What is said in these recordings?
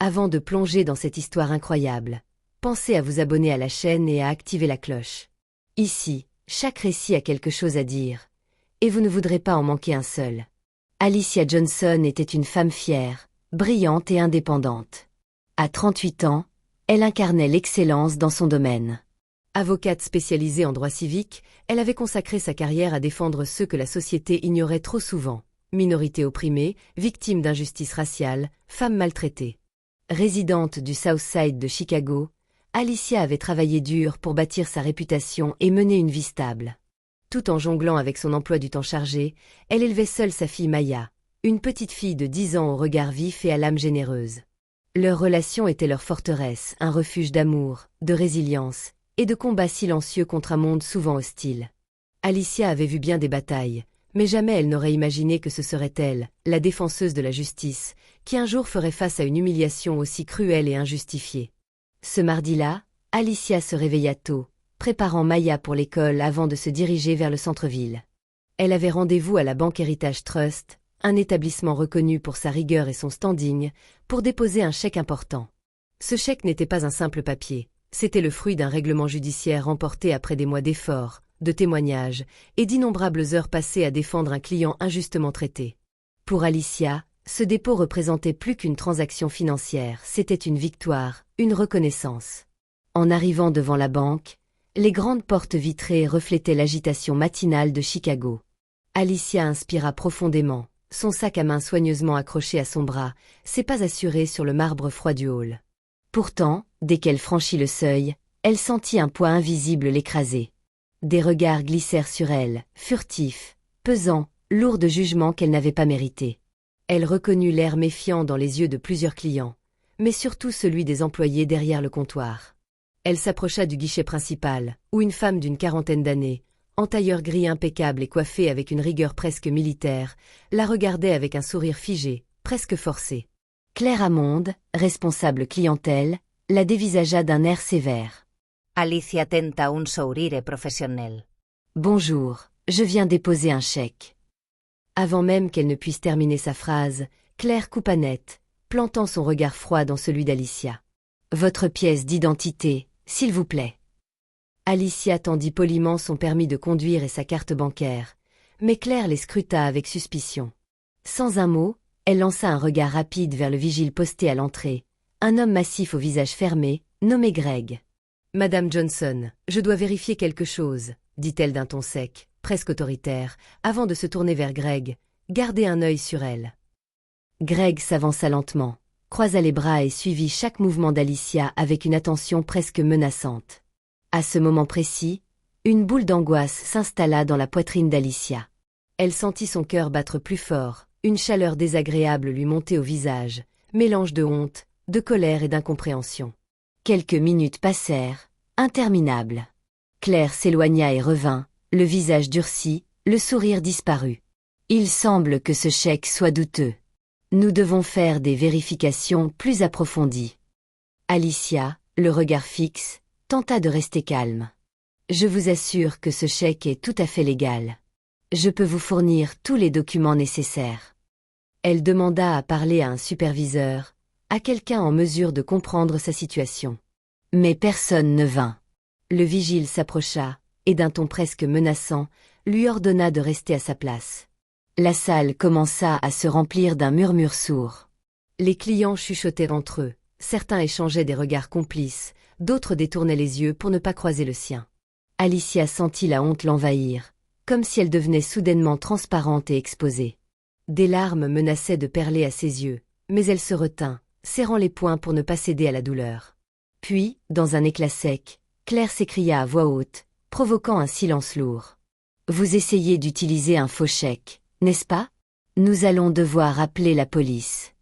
Avant de plonger dans cette histoire incroyable, pensez à vous abonner à la chaîne et à activer la cloche. Ici, chaque récit a quelque chose à dire, et vous ne voudrez pas en manquer un seul. Alicia Johnson était une femme fière, brillante et indépendante. À 38 ans, elle incarnait l'excellence dans son domaine. Avocate spécialisée en droit civique, elle avait consacré sa carrière à défendre ceux que la société ignorait trop souvent. Minorités opprimées, victimes d'injustices raciales, femmes maltraitées. Résidente du South Side de Chicago, Alicia avait travaillé dur pour bâtir sa réputation et mener une vie stable. Tout en jonglant avec son emploi du temps chargé, elle élevait seule sa fille Maya, une petite fille de 10 ans au regard vif et à l'âme généreuse. Leur relation était leur forteresse, un refuge d'amour, de résilience et de combats silencieux contre un monde souvent hostile. Alicia avait vu bien des batailles, mais jamais elle n'aurait imaginé que ce serait elle, la défenseuse de la justice, qui un jour ferait face à une humiliation aussi cruelle et injustifiée. Ce mardi-là, Alicia se réveilla tôt, préparant Maya pour l'école avant de se diriger vers le centre-ville. Elle avait rendez-vous à la Banque Heritage Trust, un établissement reconnu pour sa rigueur et son standing, pour déposer un chèque important. Ce chèque n'était pas un simple papier, c'était le fruit d'un règlement judiciaire remporté après des mois d'efforts, de témoignages et d'innombrables heures passées à défendre un client injustement traité. Pour Alicia, ce dépôt représentait plus qu'une transaction financière, c'était une victoire, une reconnaissance. En arrivant devant la banque, les grandes portes vitrées reflétaient l'agitation matinale de Chicago. Alicia inspira profondément, son sac à main soigneusement accroché à son bras, ses pas assurés sur le marbre froid du hall. Pourtant, dès qu'elle franchit le seuil, elle sentit un poids invisible l'écraser. Des regards glissèrent sur elle, furtifs, pesants, lourds de jugements qu'elle n'avait pas mérités. Elle reconnut l'air méfiant dans les yeux de plusieurs clients, mais surtout celui des employés derrière le comptoir. Elle s'approcha du guichet principal, où une femme d'une quarantaine d'années, en tailleur gris impeccable et coiffée avec une rigueur presque militaire, la regardait avec un sourire figé, presque forcé. Claire Amonde, responsable clientèle, la dévisagea d'un air sévère. Alicia tenta un sourire professionnel. Bonjour, je viens déposer un chèque. Avant même qu'elle ne puisse terminer sa phrase, Claire coupa net, plantant son regard froid dans celui d'Alicia. Votre pièce d'identité, s'il vous plaît. Alicia tendit poliment son permis de conduire et sa carte bancaire, mais Claire les scruta avec suspicion. Sans un mot, elle lança un regard rapide vers le vigile posté à l'entrée, un homme massif au visage fermé, nommé Greg. Madame Johnson, je dois vérifier quelque chose, dit-elle d'un ton sec, presque autoritaire, avant de se tourner vers Greg. Gardez un œil sur elle. Greg s'avança lentement, croisa les bras et suivit chaque mouvement d'Alicia avec une attention presque menaçante. À ce moment précis, une boule d'angoisse s'installa dans la poitrine d'Alicia. Elle sentit son cœur battre plus fort, une chaleur désagréable lui monter au visage, mélange de honte, de colère et d'incompréhension. Quelques minutes passèrent, interminables. Claire s'éloigna et revint, le visage durci, le sourire disparut. Il semble que ce chèque soit douteux. Nous devons faire des vérifications plus approfondies. Alicia, le regard fixe, tenta de rester calme. Je vous assure que ce chèque est tout à fait légal. Je peux vous fournir tous les documents nécessaires. Elle demanda à parler à un superviseur, à quelqu'un en mesure de comprendre sa situation. Mais personne ne vint. Le vigile s'approcha, et d'un ton presque menaçant, lui ordonna de rester à sa place. La salle commença à se remplir d'un murmure sourd. Les clients chuchotaient entre eux, certains échangeaient des regards complices, d'autres détournaient les yeux pour ne pas croiser le sien. Alicia sentit la honte l'envahir, comme si elle devenait soudainement transparente et exposée. Des larmes menaçaient de perler à ses yeux, mais elle se retint, serrant les poings pour ne pas céder à la douleur. Puis, dans un éclat sec, Claire s'écria à voix haute, provoquant un silence lourd. « Vous essayez d'utiliser un faux chèque, n'est-ce pas? Nous allons devoir appeler la police. »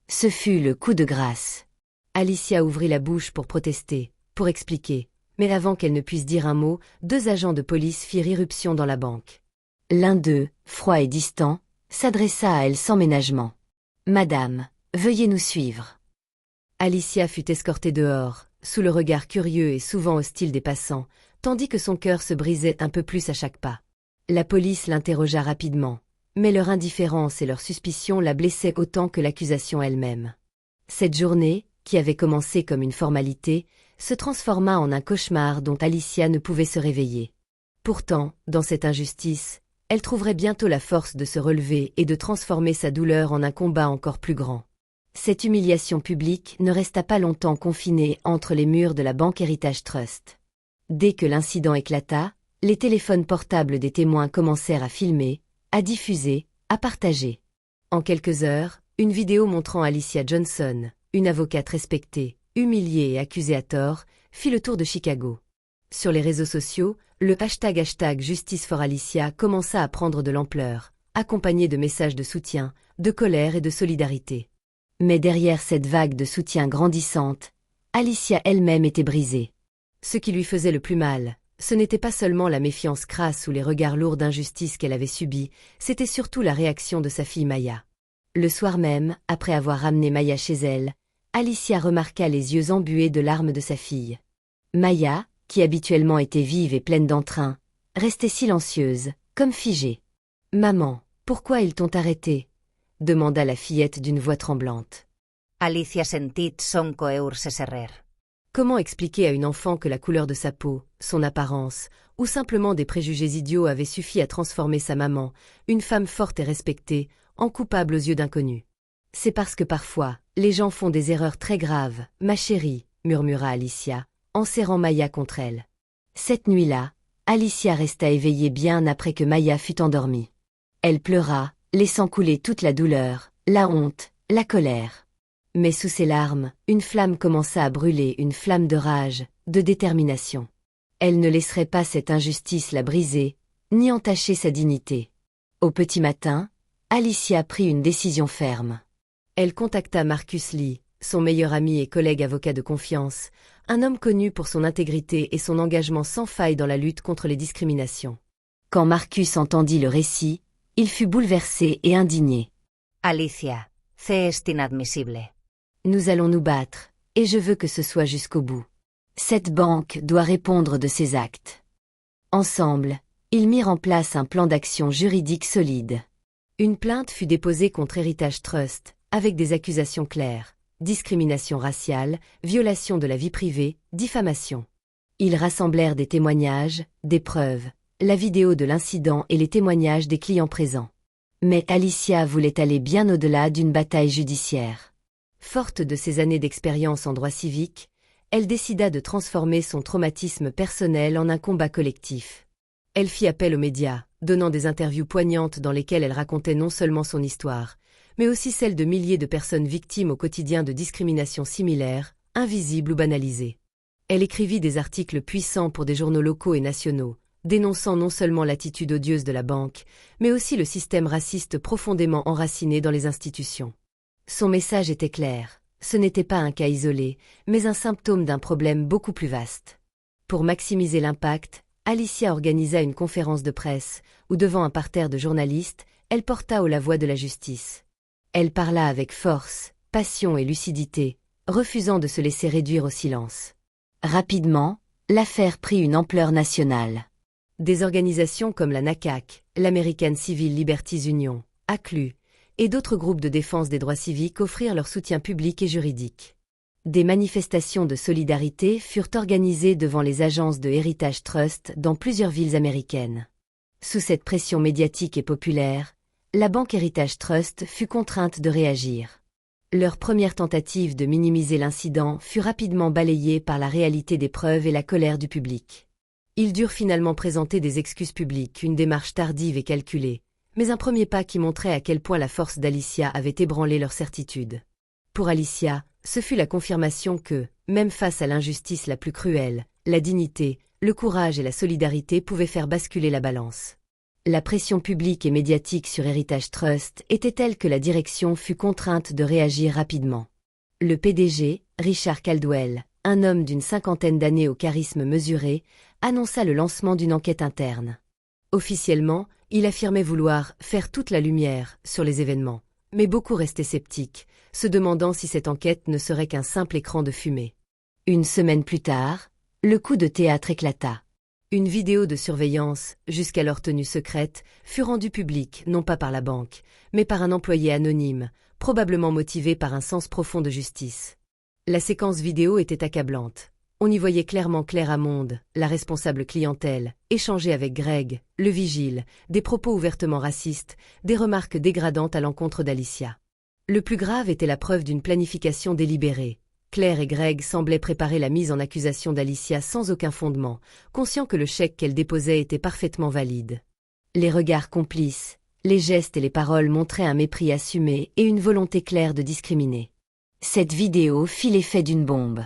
Ce fut le coup de grâce. Alicia ouvrit la bouche pour protester, pour expliquer, mais avant qu'elle ne puisse dire un mot, 2 agents de police firent irruption dans la banque. L'un d'eux, froid et distant, s'adressa à elle sans ménagement. « Madame, veuillez nous suivre. » Alicia fut escortée dehors, sous le regard curieux et souvent hostile des passants, tandis que son cœur se brisait un peu plus à chaque pas. La police l'interrogea rapidement, mais leur indifférence et leur suspicion la blessaient autant que l'accusation elle-même. Cette journée, qui avait commencé comme une formalité, se transforma en un cauchemar dont Alicia ne pouvait se réveiller. Pourtant, dans cette injustice, elle trouverait bientôt la force de se relever et de transformer sa douleur en un combat encore plus grand. Cette humiliation publique ne resta pas longtemps confinée entre les murs de la banque Heritage Trust. Dès que l'incident éclata, les téléphones portables des témoins commencèrent à filmer, à diffuser, à partager. En quelques heures, une vidéo montrant Alicia Johnson, une avocate respectée, humiliée et accusée à tort, fit le tour de Chicago. Sur les réseaux sociaux, le hashtag Justice for Alicia commença à prendre de l'ampleur, accompagné de messages de soutien, de colère et de solidarité. Mais derrière cette vague de soutien grandissante, Alicia elle-même était brisée. Ce qui lui faisait le plus mal, ce n'était pas seulement la méfiance crasse ou les regards lourds d'injustice qu'elle avait subis, c'était surtout la réaction de sa fille Maya. Le soir même, après avoir ramené Maya chez elle, Alicia remarqua les yeux embués de larmes de sa fille. Maya, qui habituellement était vive et pleine d'entrain, restait silencieuse, comme figée. « Maman, pourquoi ils t'ont arrêtée ?» demanda la fillette d'une voix tremblante. Alicia sentit son coeur se serrer. Comment expliquer à une enfant que la couleur de sa peau, son apparence, ou simplement des préjugés idiots avaient suffi à transformer sa maman, une femme forte et respectée, en coupable aux yeux d'inconnus? C'est parce que parfois, les gens font des erreurs très graves, ma chérie, murmura Alicia, en serrant Maya contre elle. Cette nuit-là, Alicia resta éveillée bien après que Maya fut endormie. Elle pleura, laissant couler toute la douleur, la honte, la colère. Mais sous ses larmes, une flamme commença à brûler, une flamme de rage, de détermination. Elle ne laisserait pas cette injustice la briser, ni entacher sa dignité. Au petit matin, Alicia prit une décision ferme. Elle contacta Marcus Lee, son meilleur ami et collègue avocat de confiance, un homme connu pour son intégrité et son engagement sans faille dans la lutte contre les discriminations. Quand Marcus entendit le récit, il fut bouleversé et indigné. Alicia, c'est inadmissible. Nous allons nous battre, et je veux que ce soit jusqu'au bout. Cette banque doit répondre de ses actes. Ensemble, ils mirent en place un plan d'action juridique solide. Une plainte fut déposée contre Heritage Trust, avec des accusations claires: discrimination raciale, violation de la vie privée, diffamation. Ils rassemblèrent des témoignages, des preuves, la vidéo de l'incident et les témoignages des clients présents. Mais Alicia voulait aller bien au-delà d'une bataille judiciaire. Forte de ses années d'expérience en droit civique, elle décida de transformer son traumatisme personnel en un combat collectif. Elle fit appel aux médias, donnant des interviews poignantes dans lesquelles elle racontait non seulement son histoire, mais aussi celle de milliers de personnes victimes au quotidien de discriminations similaires, invisibles ou banalisées. Elle écrivit des articles puissants pour des journaux locaux et nationaux, dénonçant non seulement l'attitude odieuse de la banque, mais aussi le système raciste profondément enraciné dans les institutions. Son message était clair: ce n'était pas un cas isolé, mais un symptôme d'un problème beaucoup plus vaste. Pour maximiser l'impact, Alicia organisa une conférence de presse, où devant un parterre de journalistes, elle porta haut la voix de la justice. Elle parla avec force, passion et lucidité, refusant de se laisser réduire au silence. Rapidement, l'affaire prit une ampleur nationale. Des organisations comme la NACAC, l'American Civil Liberties Union, ACLU, et d'autres groupes de défense des droits civiques offrirent leur soutien public et juridique. Des manifestations de solidarité furent organisées devant les agences de Heritage Trust dans plusieurs villes américaines. Sous cette pression médiatique et populaire, la banque Heritage Trust fut contrainte de réagir. Leur première tentative de minimiser l'incident fut rapidement balayée par la réalité des preuves et la colère du public. Ils durent finalement présenter des excuses publiques, une démarche tardive et calculée, mais un premier pas qui montrait à quel point la force d'Alicia avait ébranlé leur certitude. Pour Alicia, ce fut la confirmation que, même face à l'injustice la plus cruelle, la dignité, le courage et la solidarité pouvaient faire basculer la balance. La pression publique et médiatique sur Heritage Trust était telle que la direction fut contrainte de réagir rapidement. Le PDG, Richard Caldwell, un homme d'une 50aine d'années au charisme mesuré, annonça le lancement d'une enquête interne. Officiellement, il affirmait vouloir « faire toute la lumière » sur les événements, mais beaucoup restaient sceptiques, se demandant si cette enquête ne serait qu'un simple écran de fumée. Une semaine plus tard, le coup de théâtre éclata. Une vidéo de surveillance, jusqu'alors tenue secrète, fut rendue publique non pas par la banque, mais par un employé anonyme, probablement motivée par un sens profond de justice. La séquence vidéo était accablante. On y voyait clairement Claire Amonde, la responsable clientèle, échanger avec Greg, le vigile, des propos ouvertement racistes, des remarques dégradantes à l'encontre d'Alicia. Le plus grave était la preuve d'une planification délibérée. Claire et Greg semblaient préparer la mise en accusation d'Alicia sans aucun fondement, conscients que le chèque qu'elle déposait était parfaitement valide. Les regards complices, les gestes et les paroles montraient un mépris assumé et une volonté claire de discriminer. Cette vidéo fit l'effet d'une bombe.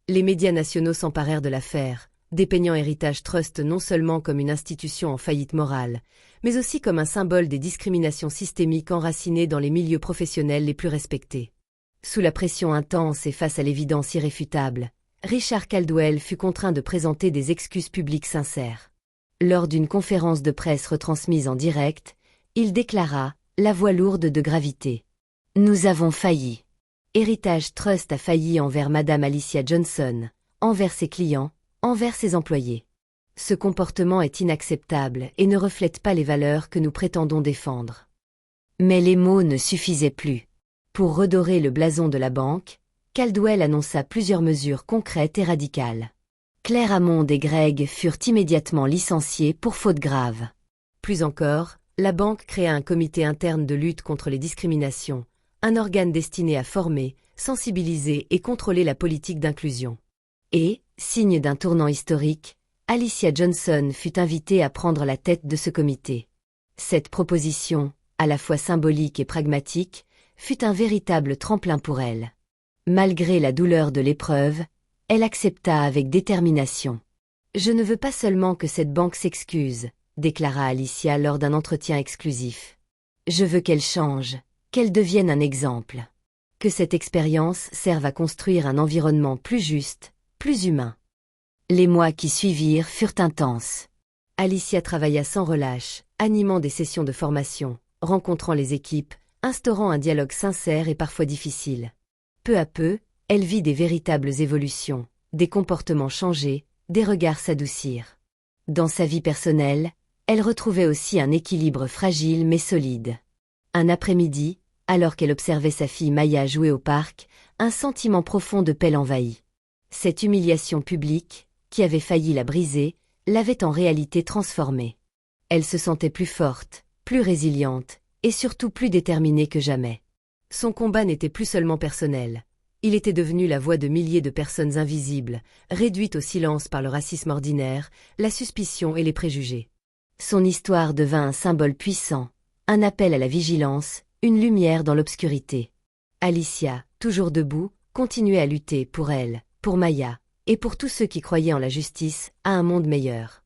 Les médias nationaux s'emparèrent de l'affaire, dépeignant Heritage Trust non seulement comme une institution en faillite morale, mais aussi comme un symbole des discriminations systémiques enracinées dans les milieux professionnels les plus respectés. Sous la pression intense et face à l'évidence irréfutable, Richard Caldwell fut contraint de présenter des excuses publiques sincères. Lors d'une conférence de presse retransmise en direct, il déclara, la voix lourde de gravité. « Nous avons failli. Heritage Trust a failli envers Madame Alicia Johnson, envers ses clients, envers ses employés. Ce comportement est inacceptable et ne reflète pas les valeurs que nous prétendons défendre. » Mais les mots ne suffisaient plus. Pour redorer le blason de la banque, Caldwell annonça plusieurs mesures concrètes et radicales. Claire Amonde et Greg furent immédiatement licenciés pour faute grave. Plus encore, la banque créa un comité interne de lutte contre les discriminations, un organe destiné à former, sensibiliser et contrôler la politique d'inclusion. Et, signe d'un tournant historique, Alicia Johnson fut invitée à prendre la tête de ce comité. Cette proposition, à la fois symbolique et pragmatique, fut un véritable tremplin pour elle. Malgré la douleur de l'épreuve, elle accepta avec détermination. « Je ne veux pas seulement que cette banque s'excuse », déclara Alicia lors d'un entretien exclusif. « Je veux qu'elle change, qu'elle devienne un exemple. Que cette expérience serve à construire un environnement plus juste, plus humain. » Les mois qui suivirent furent intenses. Alicia travailla sans relâche, animant des sessions de formation, rencontrant les équipes, instaurant un dialogue sincère et parfois difficile. Peu à peu, elle vit des véritables évolutions, des comportements changés, des regards s'adoucir. Dans sa vie personnelle, elle retrouvait aussi un équilibre fragile mais solide. Un après-midi, alors qu'elle observait sa fille Maya jouer au parc, un sentiment profond de paix l'envahit. Cette humiliation publique, qui avait failli la briser, l'avait en réalité transformée. Elle se sentait plus forte, plus résiliente, et surtout plus déterminée que jamais. Son combat n'était plus seulement personnel. Il était devenu la voix de milliers de personnes invisibles, réduites au silence par le racisme ordinaire, la suspicion et les préjugés. Son histoire devint un symbole puissant, un appel à la vigilance, une lumière dans l'obscurité. Alicia, toujours debout, continuait à lutter pour elle, pour Maya, et pour tous ceux qui croyaient en la justice, à un monde meilleur.